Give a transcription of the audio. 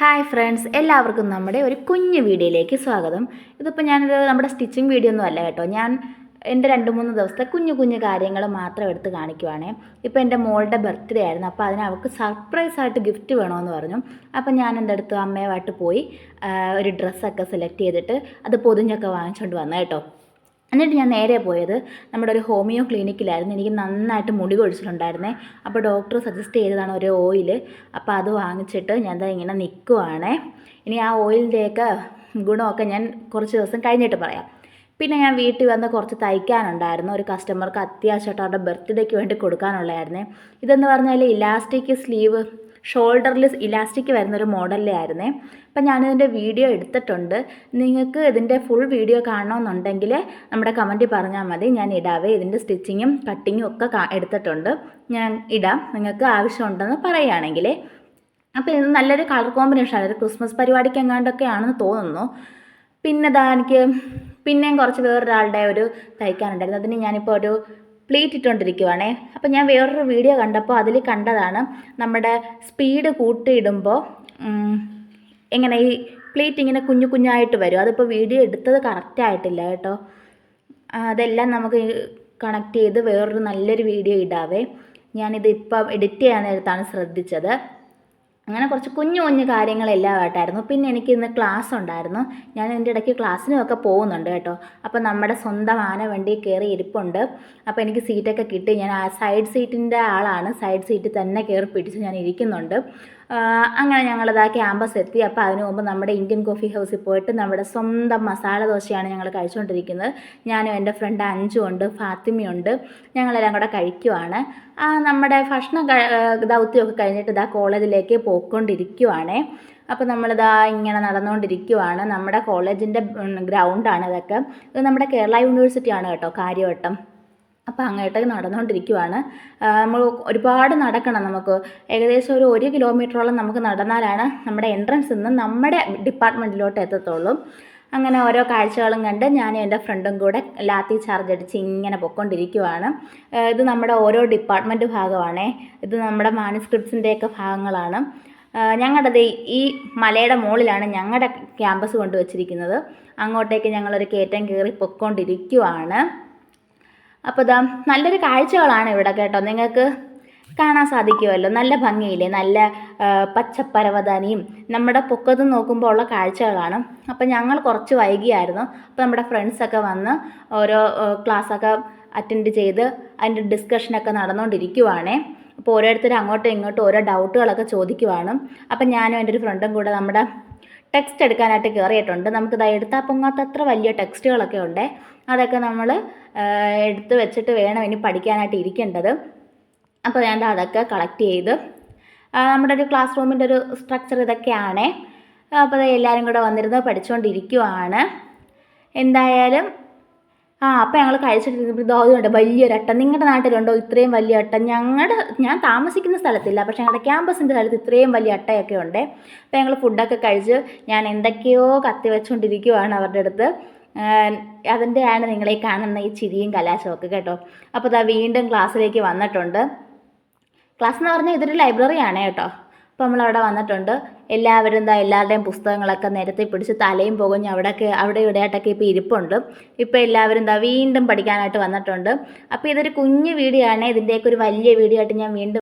Hi friends, എല്ലാവർക്കും നമ്മുടെ ഒരു കുഞ്ഞു വീഡിയോയിലേക്ക് സ്വാഗതം. ഇതിപ്പോൾ നമ്മുടെ സ്റ്റിച്ചിങ് വീഡിയോ ഒന്നും അല്ല കേട്ടോ. ഞാൻ എൻ്റെ 2-3 ദിവസത്തെ കുഞ്ഞു കുഞ്ഞു കാര്യങ്ങൾ മാത്രം എടുത്ത് കാണിക്കുവാണേ. ഇപ്പോൾ എൻ്റെ മോളുടെ ബർത്ത്ഡേ ആയിരുന്നു, അപ്പോൾ അതിന് അവൾക്ക് സർപ്രൈസായിട്ട് ഗിഫ്റ്റ് വേണമെന്ന് പറഞ്ഞു. അപ്പോൾ ഞാൻ എൻ്റെ അടുത്ത് അമ്മയുമായിട്ട് പോയി ഒരു ഡ്രസ്സൊക്കെ സെലക്ട് ചെയ്തിട്ട് അത് പൊതിഞ്ഞൊക്കെ വാങ്ങിച്ചുകൊണ്ട് വന്നു കേട്ടോ. എന്നിട്ട് ഞാൻ നേരെ പോയത് നമ്മുടെ ഒരു ഹോമിയോ ക്ലിനിക്കിലായിരുന്നു. എനിക്ക് നന്നായിട്ട് മുടി കൊഴിച്ചിട്ടുണ്ടായിരുന്നേ. അപ്പോൾ ഡോക്ടർ സജസ്റ്റ് ചെയ്തതാണ് ഒരു ഓയിൽ. അപ്പോൾ അത് വാങ്ങിച്ചിട്ട് ഞാൻ ഇങ്ങനെ നിൽക്കുവാണേ. ഇനി ആ ഓയിലിൻ്റെയൊക്കെ ഗുണമൊക്കെ ഞാൻ കുറച്ച് ദിവസം കഴിഞ്ഞിട്ട് പറയാം. പിന്നെ ഞാൻ വീട്ടിൽ വന്ന് കുറച്ച് തയ്ക്കാനുണ്ടായിരുന്നു. ഒരു കസ്റ്റമർക്ക് അത്യാവശ്യമായിട്ട് അവരുടെ ബർത്ത്ഡേക്ക് വേണ്ടി കൊടുക്കാനുള്ളതായിരുന്നേ. ഇതെന്ന് പറഞ്ഞാൽ ഇലാസ്റ്റിക് സ്ലീവ്, ഷോൾഡറിൽ ഇലാസ്റ്റിക് വരുന്നൊരു മോഡലിലെ ആയിരുന്നേ. അപ്പം ഞാനിതിൻ്റെ വീഡിയോ എടുത്തിട്ടുണ്ട്. നിങ്ങൾക്ക് ഇതിൻ്റെ ഫുൾ വീഡിയോ കാണണമെന്നുണ്ടെങ്കിൽ നമ്മുടെ കമൻറ്റിൽ പറഞ്ഞാൽ മതി, ഞാൻ ഇടാവേ. ഇതിൻ്റെ സ്റ്റിച്ചിങ്ങും കട്ടിങ്ങും ഒക്കെ എടുത്തിട്ടുണ്ട്, ഞാൻ ഇടാം നിങ്ങൾക്ക് ആവശ്യമുണ്ടെന്ന് പറയുകയാണെങ്കിൽ. അപ്പോൾ ഇത് നല്ലൊരു കളർ കോമ്പിനേഷനാണ്. ഒരു ക്രിസ്മസ് പരിപാടിക്ക് എങ്ങാണ്ടൊക്കെ ആണെന്ന് തോന്നുന്നു. പിന്നെ എനിക്ക് പിന്നെയും കുറച്ച് വേറൊരാളുടെ ഒരു തയ്ക്കാനുണ്ടായിരുന്നു. അതിന് ഞാനിപ്പോൾ ഒരു പ്ലീറ്റ് ഇട്ടുകൊണ്ടിരിക്കുവാണേ. അപ്പോൾ ഞാൻ വേറൊരു വീഡിയോ കണ്ടപ്പോൾ അതിൽ കണ്ടതാണ് നമ്മുടെ സ്പീഡ് കൂട്ടിയിടുമ്പോൾ എങ്ങനെ ഈ പ്ലീറ്റ് ഇങ്ങനെ കുഞ്ഞു കുഞ്ഞായിട്ട് വരും. അതിപ്പോൾ വീഡിയോ എടുത്തത് കറക്റ്റായിട്ടില്ല കേട്ടോ. അതെല്ലാം നമുക്ക് കണക്ട് ചെയ്ത് വേറൊരു നല്ലൊരു വീഡിയോ ഇടാവേ. ഞാനിത് ഇപ്പം എഡിറ്റ് ചെയ്യാൻ നേരത്താണ് ശ്രദ്ധിച്ചത്. അങ്ങനെ കുറച്ച് കുഞ്ഞു കുഞ്ഞു കാര്യങ്ങളെല്ലാം ആയിട്ടായിരുന്നു. പിന്നെ എനിക്ക് ഇന്ന് ക്ലാസ് ഉണ്ടായിരുന്നു. ഞാൻ ഇതിൻ്റെ ഇടയ്ക്ക് ക്ലാസ്സിനുമൊക്കെ പോകുന്നുണ്ട് കേട്ടോ. അപ്പോൾ നമ്മുടെ സ്വന്തം ആന വണ്ടി കയറി ഇരിപ്പുണ്ട്. അപ്പോൾ എനിക്ക് സീറ്റൊക്കെ കിട്ടി. ഞാൻ ആ സൈഡ് സീറ്റിൻ്റെ ആളാണ്. സൈഡ് സീറ്റിൽ തന്നെ കയറി പിടിച്ച് ഞാൻ ഇരിക്കുന്നുണ്ട്. അങ്ങനെ ഞങ്ങളിതാ ക്യാമ്പസ് എത്തി. അപ്പോൾ അതിനു മുമ്പ് നമ്മുടെ ഇന്ത്യൻ കോഫി ഹൗസിൽ പോയിട്ട് നമ്മുടെ സ്വന്തം മസാല ദോശയാണ് ഞങ്ങൾ കഴിച്ചുകൊണ്ടിരിക്കുന്നത്. ഞാനും എൻ്റെ ഫ്രണ്ട് അഞ്ചുണ്ട്, ഫാത്തിമയുണ്ട്. ഞങ്ങളെല്ലാം കൂടെ കഴിക്കുവാണ്. നമ്മുടെ ഭക്ഷണ ദൗത്യമൊക്കെ കഴിഞ്ഞിട്ട് ഇതാ കോളേജിലേക്ക് പോയിക്കൊണ്ടിരിക്കുവാണേ. അപ്പോൾ നമ്മളിതാ ഇങ്ങനെ നടന്നുകൊണ്ടിരിക്കുവാണ്. നമ്മുടെ കോളേജിൻ്റെ ഗ്രൗണ്ടാണ് ഇതൊക്കെ. ഇത് നമ്മുടെ കേരള യൂണിവേഴ്സിറ്റിയാണ് കേട്ടോ, കാര്യവട്ടം. അപ്പോൾ അങ്ങോട്ടേക്ക് നടന്നുകൊണ്ടിരിക്കുവാണ്. നമ്മൾ ഒരുപാട് നടക്കണം. നമുക്ക് ഏകദേശം ഒരു 1 കിലോമീറ്ററോളം നമുക്ക് നടന്നാലാണ് നമ്മുടെ എൻട്രൻസിൽ നിന്ന് നമ്മുടെ ഡിപ്പാർട്ട്മെൻറ്റിലോട്ട് എത്തത്തുള്ളൂ. അങ്ങനെ ഓരോ കാഴ്ചകളും കണ്ട് ഞാനും എൻ്റെ ഫ്രണ്ടും കൂടെ ലാത്തി ചാർജ് അടിച്ച് ഇങ്ങനെ പൊയ്ക്കൊണ്ടിരിക്കുവാണ്. ഇത് നമ്മുടെ ഓരോ ഡിപ്പാർട്ട്മെൻറ്റ് ഭാഗമാണേ. ഇത് നമ്മുടെ മാനുസ്ക്രിപ്റ്റ്സിൻ്റെയൊക്കെ ഭാഗങ്ങളാണ്. ഞങ്ങളുടെ ഈ മലയുടെ മുകളിലാണ് ഞങ്ങളുടെ ക്യാമ്പസ് കൊണ്ടുവച്ചിരിക്കുന്നത്. അങ്ങോട്ടേക്ക് ഞങ്ങളൊരു കയറ്റം കയറി പൊയ്ക്കൊണ്ടിരിക്കുവാണ്. അപ്പോൾ ഇതാ നല്ലൊരു കാഴ്ചകളാണ് ഇവിടെ കേട്ടോ. നിങ്ങൾക്ക് കാണാൻ സാധിക്കുമല്ലോ, നല്ല ഭംഗിയില്ലേ, നല്ല പച്ചപ്പരവതാനിയും നമ്മുടെ പൊക്കത്ത് നോക്കുമ്പോൾ ഉള്ള കാഴ്ചകളാണ്. അപ്പോൾ ഞങ്ങൾ കുറച്ച് വൈകിയായിരുന്നു. അപ്പോൾ നമ്മുടെ ഫ്രണ്ട്സൊക്കെ വന്ന് ഓരോ ക്ലാസ്സൊക്കെ അറ്റൻഡ് ചെയ്ത് അതിൻ്റെ ഡിസ്കഷനൊക്കെ നടന്നുകൊണ്ടിരിക്കുവാണേ. അപ്പോൾ ഓരോരുത്തരും അങ്ങോട്ടും ഇങ്ങോട്ടും ഓരോ ഡൗട്ടുകളൊക്കെ ചോദിക്കുവാണ്. അപ്പം ഞാനും എൻ്റെ ഒരു ഫ്രണ്ടും കൂടെ നമ്മുടെ ടെക്സ്റ്റ് എടുക്കാനായിട്ട് കയറിയിട്ടുണ്ട്. നമുക്കിത് എടുത്താൽ പൊങ്ങാത്തത്ര വലിയ ടെക്സ്റ്റുകളൊക്കെ ഉണ്ട്. അതൊക്കെ നമ്മൾ എടുത്ത് വെച്ചിട്ട് വേണം ഇനി പഠിക്കാനായിട്ട് ഇരിക്കേണ്ടത്. അപ്പോൾ ഞാൻ അതൊക്കെ കളക്ട് ചെയ്ത് നമ്മുടെ ഒരു ക്ലാസ് റൂമിൻ്റെ ഒരു സ്ട്രക്ചർ ഇതൊക്കെയാണേ. അപ്പോൾ എല്ലാവരും കൂടെ വന്നിരുന്ന് പഠിച്ചുകൊണ്ടിരിക്കുവാണ്. എന്തായാലും അപ്പോൾ ഞങ്ങൾ കഴിച്ചിട്ട് ഇതുണ്ട് വലിയൊരു അട്ട. നിങ്ങളുടെ നാട്ടിലുണ്ടോ ഇത്രയും വലിയ അട്ട? ഞാൻ താമസിക്കുന്ന സ്ഥലത്തില്ല, പക്ഷേ ഞങ്ങളുടെ ക്യാമ്പസിൻ്റെ സ്ഥലത്ത് ഇത്രയും വലിയ അട്ടയൊക്കെ ഉണ്ട്. അപ്പോൾ ഞങ്ങൾ ഫുഡൊക്കെ കഴിച്ച് ഞാൻ എന്തൊക്കെയോ കത്തി വെച്ചുകൊണ്ടിരിക്കുവാണ് അവരുടെ അടുത്ത്. അതിൻ്റെയാണ് നിങ്ങളീ കാണുന്ന ഈ ചിരിയും കലാശമൊക്കെ കേട്ടോ. അപ്പോൾ ഇതാ വീണ്ടും ക്ലാസ്സിലേക്ക് വന്നിട്ടുണ്ട്. ക്ലാസ് എന്ന് പറഞ്ഞാൽ ഇതൊരു ലൈബ്രറിയാണ് കേട്ടോ. അപ്പോൾ നമ്മളവിടെ വന്നിട്ടുണ്ട്. എല്ലാവരും എല്ലാവരുടെയും പുസ്തകങ്ങളൊക്കെ നിരത്തി പിടിച്ച് തലയും പുകഞ്ഞ് അവിടെ ഇവിടെയായിട്ടൊക്കെ ഇപ്പോൾ ഇരിപ്പുണ്ട്. ഇപ്പോൾ എല്ലാവരും വീണ്ടും പഠിക്കാനായിട്ട് വന്നിട്ടുണ്ട്. അപ്പോൾ ഇതൊരു കുഞ്ഞു വീഡിയോ ആണ്. ഇതിൻ്റെയൊക്കെ ഒരു വലിയ വീഡിയോ ആയിട്ട് ഞാൻ വീണ്ടും